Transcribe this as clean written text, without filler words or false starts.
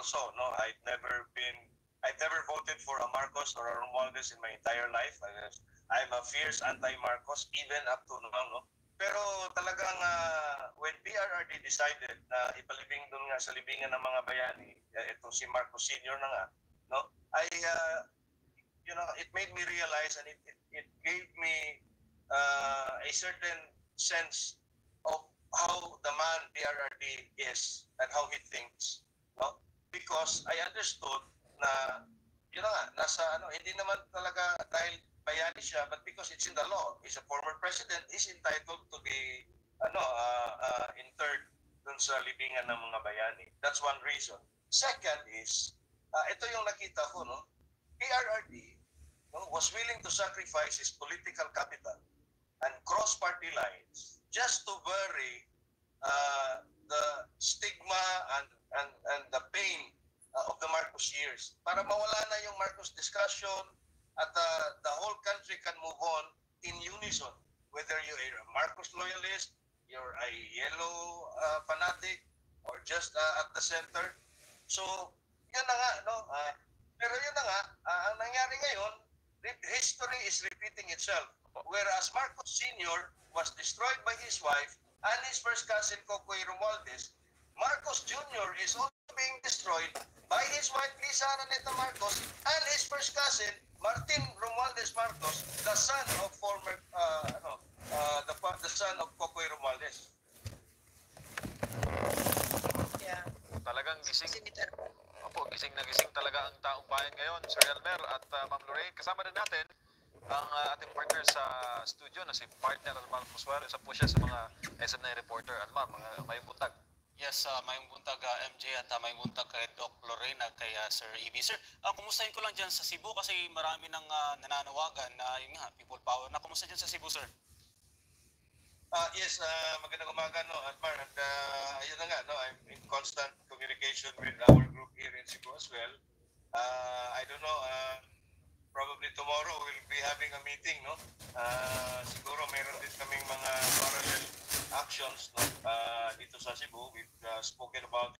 also, no, I've never voted for a Marcos or a Romualdez in my entire life. I'm a fierce anti-Marcos even up to now, no. Pero talagang when PRRD decided na ipalibing doon nga sa libingan ng mga bayani, itong si Marcos Sr. na nga, no, it made me realize, and it gave me a certain sense of how the man PRRD is and how he thinks, no? Because I understood na hindi naman talaga dahil bayani siya, but because it's in the law. He's a former president, he's entitled to be interred dun sa libingan ng mga bayani. That's one reason. Second is, ito yung nakita ko, no? PRRD was willing to sacrifice his political capital and cross party lines just to bury the stigma and the pain of the Marcos years, para mawala na yung Marcos discussion at the whole country can move on in unison, whether you're a Marcos loyalist, you're a yellow fanatic, or just at the center. So yun na nga, no? Pero yun na nga, ang nangyari ngayon, history is repeating itself. Whereas Marcos Sr. was destroyed by his wife and his first cousin Cocoy Romualdez, Marcos Jr. is also being destroyed by his wife Lisa Araneta Marcos and his first cousin Martin Romualdez Marcos, the son of the son of Cocoy Romualdez. Yeah. Talagang gising. Senator. Opo, gising na gising talaga ang taong bayan ngayon, Sir Elmer at Ma'am Lorraine. Kasama din natin ang ating partner sa studio na si partner Almar Muswar. Isa po siya sa mga SMNI reporter. Almar, mayong buntag. Yes, mayong buntag MJ at mayong buntag kay Doc Lorraine at kay Sir EB. Sir, kumustahin ko lang dyan sa Cebu kasi marami nang nananawagan na yung people power. Kumusta dyan sa Cebu, sir? Yes, magandang umaga, no, Almar. And ayun na nga, no, I'm in constant communication with our group here in Cebu as well. I don't know, probably tomorrow we'll be having a meeting, no? Siguro meron din kaming mga parallel actions, no, dito sa Cebu. We've spoken about